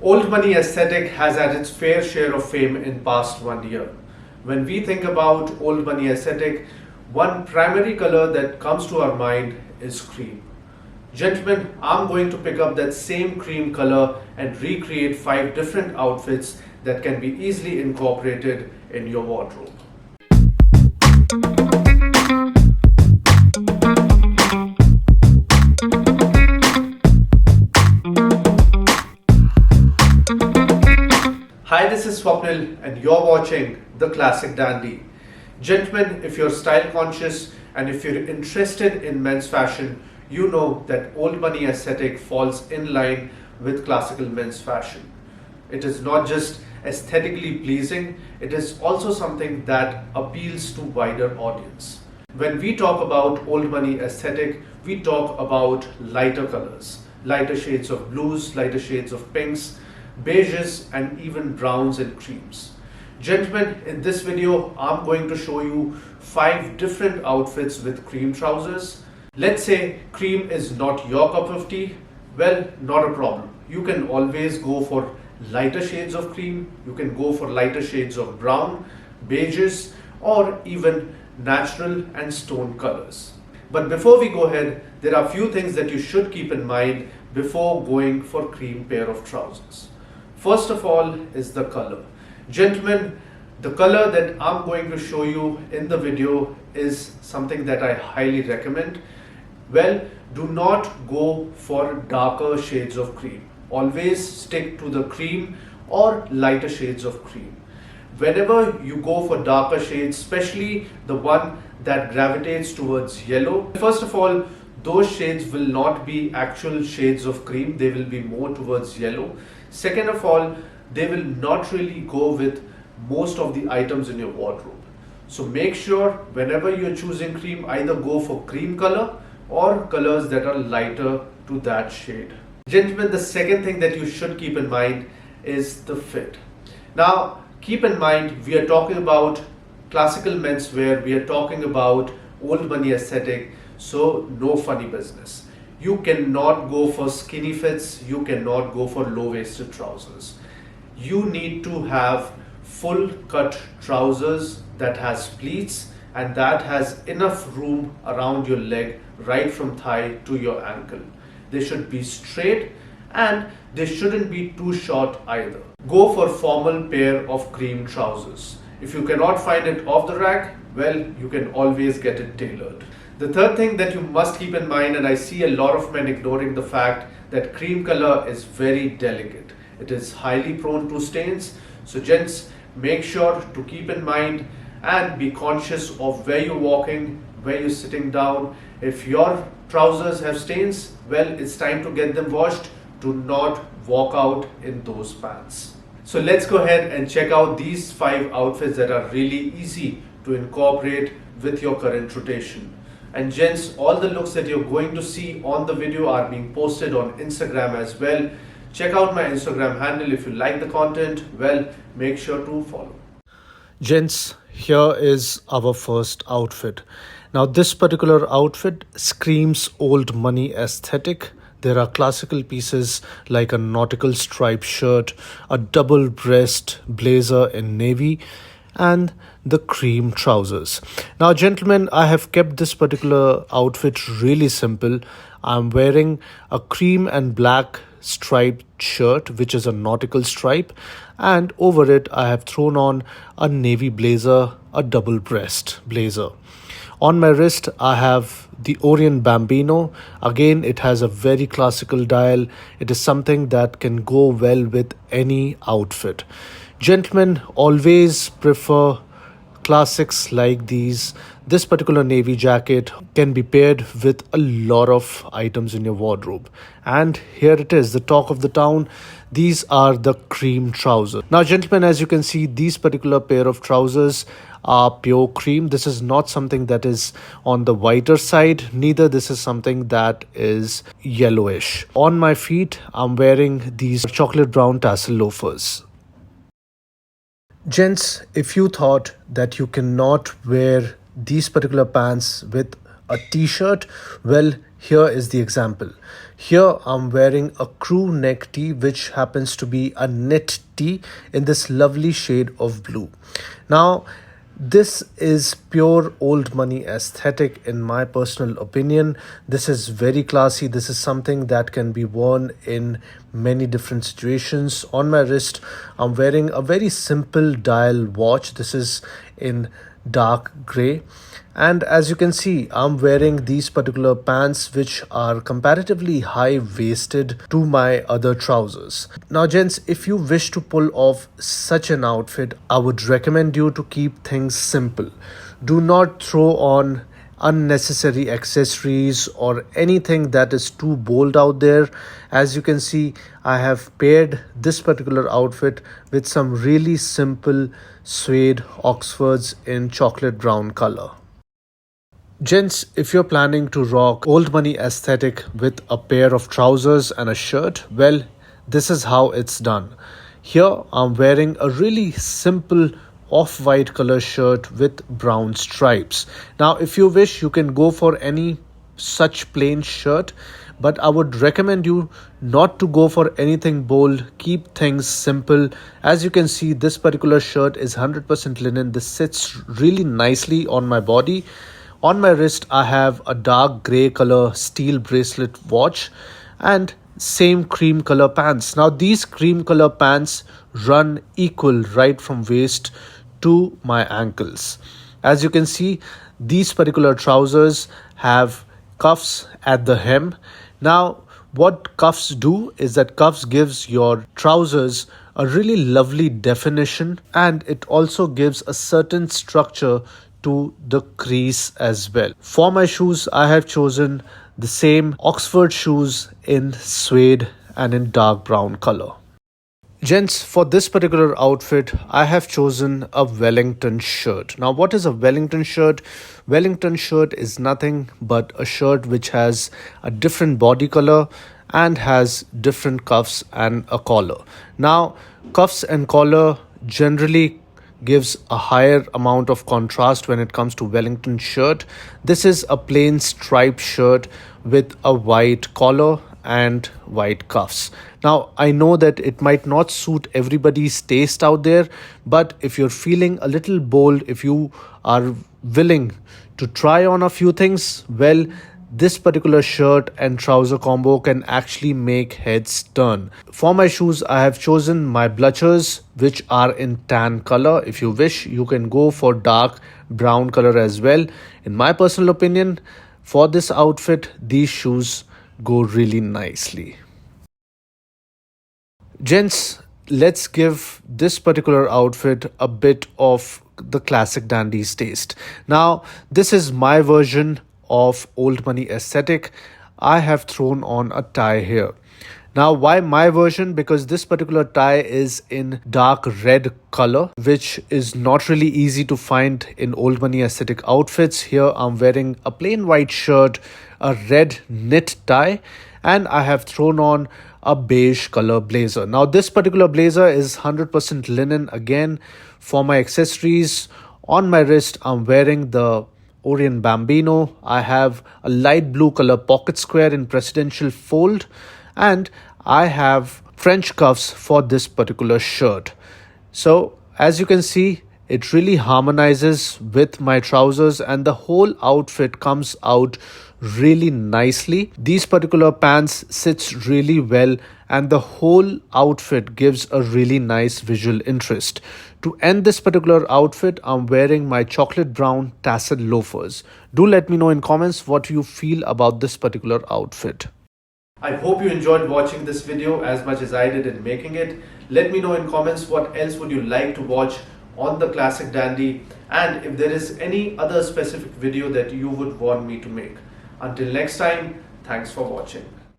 Old money aesthetic has had its fair share of fame in past 1 year. When we think about old money aesthetic, one primary color that comes to our mind is cream. Gentlemen, I'm going to pick up that same cream color and recreate 5 different outfits that can be easily incorporated in your wardrobe. Hi, this is Swapnil and you're watching The Classic Dandy. Gentlemen, if you're style conscious and if you're interested in men's fashion, you know that old money aesthetic falls in line with classical men's fashion. It is not just aesthetically pleasing, it is also something that appeals to wider audience. When we talk about old money aesthetic, we talk about lighter colors, lighter shades of blues, lighter shades of pinks, beiges and even browns and creams. Gentlemen, in this video, I'm going to show you 5 different outfits with cream trousers. Let's say cream is not your cup of tea. Well, not a problem. You can always go for lighter shades of cream. You can go for lighter shades of brown, beiges, or even natural and stone colors. But before we go ahead, there are a few things that you should keep in mind before going for cream pair of trousers. First of all is the color. Gentlemen, the color that I'm going to show you in the video is something that I highly recommend. Well, do not go for darker shades of cream. Always stick to the cream or lighter shades of cream. Whenever you go for darker shades, especially the one that gravitates towards yellow, first of all, those shades will not be actual shades of cream, they will be more towards yellow. Second of all, they will not really go with most of the items in your wardrobe. So make sure whenever you're choosing cream, either go for cream color or colors that are lighter to that shade. Gentlemen, the second thing that you should keep in mind is the fit. Now, keep in mind, we are talking about classical menswear, we are talking about old money aesthetic, so no funny business. You cannot go for skinny fits, you cannot go for low-waisted trousers. You need to have full cut trousers that has pleats and that has enough room around your leg right from thigh to your ankle. They should be straight and they shouldn't be too short either. Go for formal pair of cream trousers. If you cannot find it off the rack, well, you can always get it tailored. The third thing that you must keep in mind, and I see a lot of men ignoring the fact that cream color is very delicate. It is highly prone to stains. So gents, make sure to keep in mind and be conscious of where you're walking, where you're sitting down. If your trousers have stains, well, it's time to get them washed. Do not walk out in those pants. So let's go ahead and check out these 5 outfits that are really easy to incorporate with your current rotation. And gents, all the looks that you're going to see on the video are being posted on Instagram as well. Check out my Instagram handle. If you like the content, well, make sure to follow. Gents, here is our first outfit. Now this particular outfit screams old money aesthetic. There are classical pieces like a nautical striped shirt, a double breast blazer in navy, and the cream trousers. Now gentlemen, I have kept this particular outfit really simple. I'm wearing a cream and black striped shirt, which is a nautical stripe, and over it I have thrown on a navy blazer, a double breast blazer. On my wrist, I have the Orient Bambino. Again, it has a very classical dial. It is something that can go well with any outfit. Gentlemen, always prefer classics like these. This particular navy jacket can be paired with a lot of items in your wardrobe. And here it is, the talk of the town. These are the cream trousers. Now, gentlemen, as you can see, these particular pair of trousers are pure cream. This is not something that is on the whiter side, neither this is something that is yellowish. On my feet, I'm wearing these chocolate brown tassel loafers. Gents, if you thought that you cannot wear these particular pants with a t-shirt, well, here is the example. Here I'm wearing a crew neck tee, which happens to be a knit tee in this lovely shade of blue. Now, this is pure old money aesthetic in my personal opinion. This is very classy. This is something that can be worn in many different situations. On my wrist, I'm wearing a very simple dial watch. This is in dark gray. And as you can see, I'm wearing these particular pants which are comparatively high waisted to my other trousers. Now, gents, if you wish to pull off such an outfit, I would recommend you to keep things simple. Do not throw on unnecessary accessories or anything that is too bold out there. As you can see, I have paired this particular outfit with some really simple suede Oxfords in chocolate brown color. Gents, if you're planning to rock old money aesthetic with a pair of trousers and a shirt, well, this is how it's done. Here I'm wearing a really simple off-white color shirt with brown stripes. Now, if you wish, you can go for any such plain shirt, but I would recommend you not to go for anything bold. Keep things simple. As you can see, this particular shirt is 100% linen. This sits really nicely on my body. On my wrist, I have a dark grey color steel bracelet watch and same cream color pants. Now, these cream color pants run equal right from waist to my ankles. As you can see, these particular trousers have cuffs at the hem. Now, what cuffs do is that cuffs gives your trousers a really lovely definition, and it also gives a certain structure to the crease as well. For my shoes, I have chosen the same Oxford shoes in suede and in dark brown color. Gents, for this particular outfit, I have chosen a Wellington shirt. Now, what is a Wellington shirt? Wellington shirt is nothing but a shirt which has a different body color and has different cuffs and a collar. Now, cuffs and collar generally gives a higher amount of contrast when it comes to Wellington shirt. This is a plain striped shirt with a white collar and white cuffs. Now, I know that it might not suit everybody's taste out there, but if you're feeling a little bold, if you are willing to try on a few things, well, this particular shirt and trouser combo can actually make heads turn. For my shoes, I have chosen my bluchers, which are in tan color. If you wish, you can go for dark brown color as well. In my personal opinion, for this outfit, these shoes go really nicely. Gents, let's give this particular outfit a bit of the classic dandy's taste. Now, this is my version of old money aesthetic. I have thrown on a tie here. Now, why my version? Because this particular tie is in dark red color, which is not really easy to find in old money aesthetic outfits. Here I'm wearing a plain white shirt, a red knit tie, and I have thrown on a beige color blazer. Now, this particular blazer is 100% linen. Again, for my accessories, on my wrist, I'm wearing the Orient Bambino. I have a light blue color pocket square in presidential fold, and I have French cuffs for this particular shirt. So, as you can see, it really harmonizes with my trousers and the whole outfit comes out really nicely. These particular pants sits really well and the whole outfit gives a really nice visual interest. To end this particular outfit, I'm wearing my chocolate brown tassel loafers. Do let me know in comments what you feel about this particular outfit. I hope you enjoyed watching this video as much as I did in making it. Let me know in comments what else would you like to watch on the Classic Dandy, and if there is any other specific video that you would want me to make. Until next time, thanks for watching.